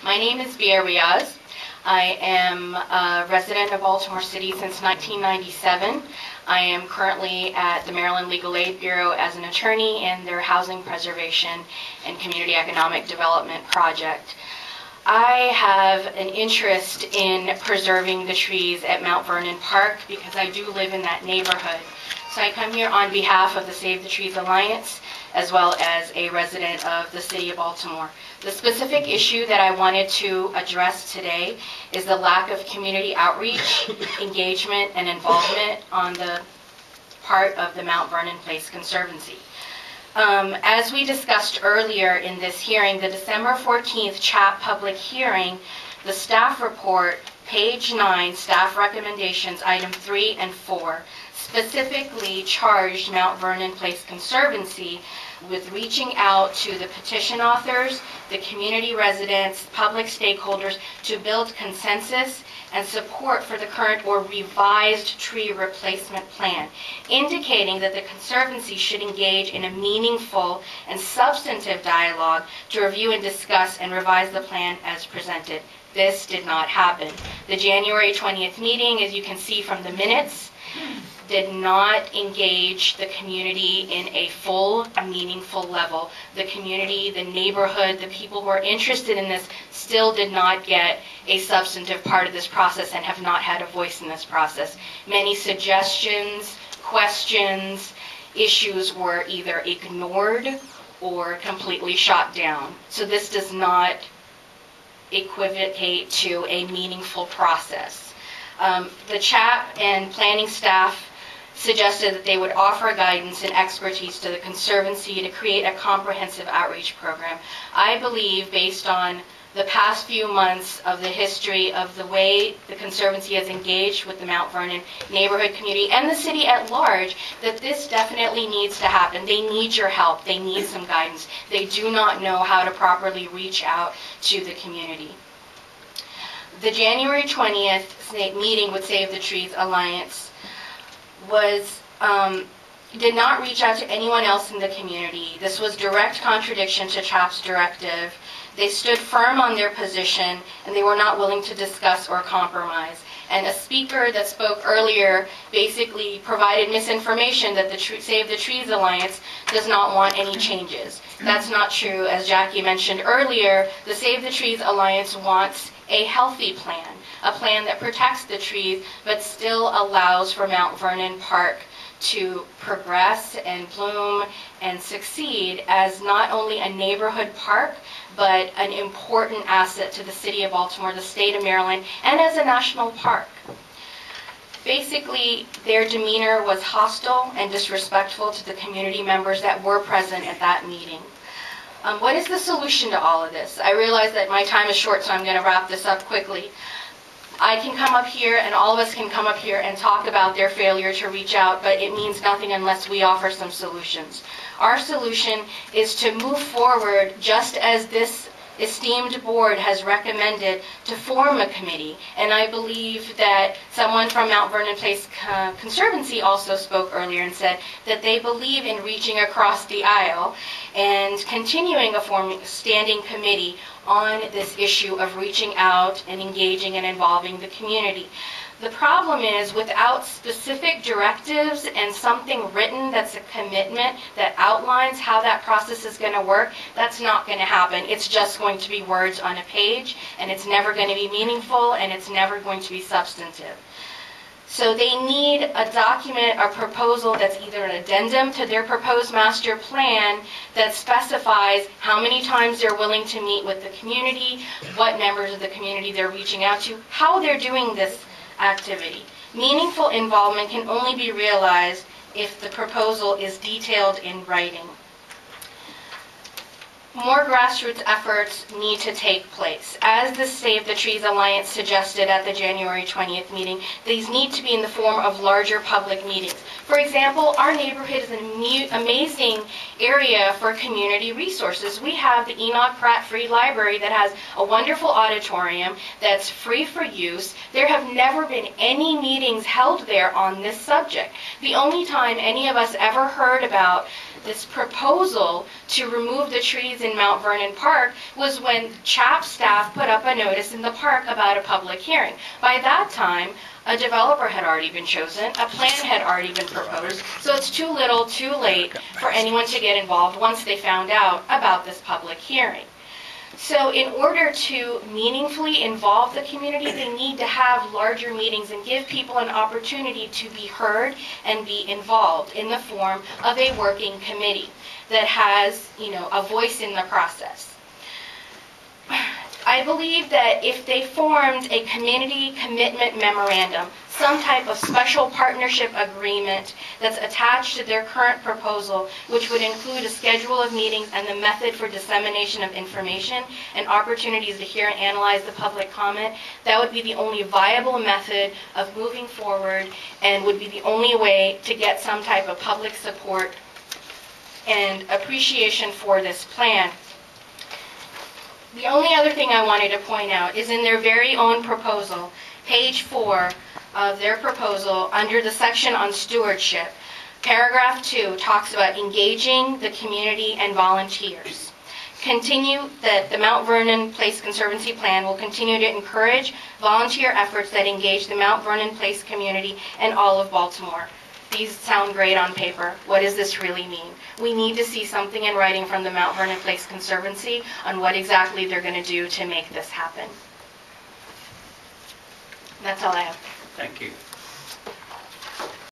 My name is Bia Riaz. I am a resident of Baltimore City since 1997. I am currently at the Maryland Legal Aid Bureau as an attorney in their Housing Preservation and Community Economic Development Project. I have an interest in preserving the trees at Mount Vernon Park because I do live in that neighborhood. So I come here on behalf of the Save the Trees Alliance as well as a resident of the City of Baltimore. The specific issue that I wanted to address today is the lack of community outreach, engagement, and involvement on the part of the Mount Vernon Place Conservancy. As we discussed earlier in this hearing, the December 14th CHAP public hearing, the staff report, page 9, staff recommendations, item 3 and 4, specifically charged Mount Vernon Place Conservancy with reaching out to the petition authors, the community residents, public stakeholders to build consensus and support for the current or revised tree replacement plan, indicating that the Conservancy should engage in a meaningful and substantive dialogue to review and discuss and revise the plan as presented. This did not happen. The January 20th meeting, as you can see from the minutes, did not engage the community in a full, meaningful level. The community, the neighborhood, the people who are interested in this still did not get a substantive part of this process and have not had a voice in this process. Many suggestions, questions, issues were either ignored or completely shot down. So this does not equivocate to a meaningful process. The CHAP and planning staff suggested that they would offer guidance and expertise to the Conservancy to create a comprehensive outreach program. I believe, based on the past few months of the history of the way the Conservancy has engaged with the Mount Vernon neighborhood community and the city at large, that this definitely needs to happen. They need your help. They need some guidance. They do not know how to properly reach out to the community. The January 20th meeting with Save the Trees Alliance did not reach out to anyone else in the community. This was direct contradiction to CHAP's directive. They stood firm on their position, and they were not willing to discuss or compromise. And a speaker that spoke earlier basically provided misinformation that the Save the Trees Alliance does not want any changes. That's not true. As Jackie mentioned earlier, the Save the Trees Alliance wants a healthy plan, a plan that protects the trees but still allows for Mount Vernon Park to progress and bloom and succeed as not only a neighborhood park, but an important asset to the city of Baltimore, the state of Maryland, and as a national park. Basically, their demeanor was hostile and disrespectful to the community members that were present at that meeting. What is the solution to all of this? I realize that my time is short, so I'm going to wrap this up quickly. I can come up here, and all of us can come up here and talk about their failure to reach out, but it means nothing unless we offer some solutions. Our solution is to move forward just as this esteemed board has recommended, to form a committee. And I believe that someone from Mount Vernon Place Conservancy also spoke earlier and said that they believe in reaching across the aisle and continuing a standing committee on this issue of reaching out and engaging and involving the community. The problem is, without specific directives and something written that's a commitment that outlines how that process is going to work, that's not going to happen. It's just going to be words on a page, and it's never going to be meaningful, and it's never going to be substantive. So they need a document, a proposal that's either an addendum to their proposed master plan that specifies how many times they're willing to meet with the community, what members of the community they're reaching out to, how they're doing this activity. Meaningful involvement can only be realized if the proposal is detailed in writing. More grassroots efforts need to take place. As the Save the Trees Alliance suggested at the January 20th meeting, these need to be in the form of larger public meetings. For example, our neighborhood is an amazing area for community resources. We have the Enoch Pratt Free Library that has a wonderful auditorium that's free for use. There have never been any meetings held there on this subject. The only time any of us ever heard about this proposal to remove the trees in Mount Vernon Park was when CHAP staff put up a notice in the park about a public hearing. By that time, a developer had already been chosen, a plan had already been proposed, so it's too little, too late for anyone to get involved once they found out about this public hearing. So in order to meaningfully involve the community, they need to have larger meetings and give people an opportunity to be heard and be involved in the form of a working committee that has, a voice in the process. I believe that if they formed a community commitment memorandum, some type of special partnership agreement that's attached to their current proposal, which would include a schedule of meetings and the method for dissemination of information and opportunities to hear and analyze the public comment, that would be the only viable method of moving forward and would be the only way to get some type of public support and appreciation for this plan. The only other thing I wanted to point out is in their very own proposal, page 4 of their proposal, under the section on stewardship, paragraph 2 talks about engaging the community and volunteers. Continue that the Mount Vernon Place Conservancy Plan will continue to encourage volunteer efforts that engage the Mount Vernon Place community and all of Baltimore. These sound great on paper. What does this really mean? We need to see something in writing from the Mount Vernon Place Conservancy on what exactly they're going to do to make this happen. That's all I have. Thank you.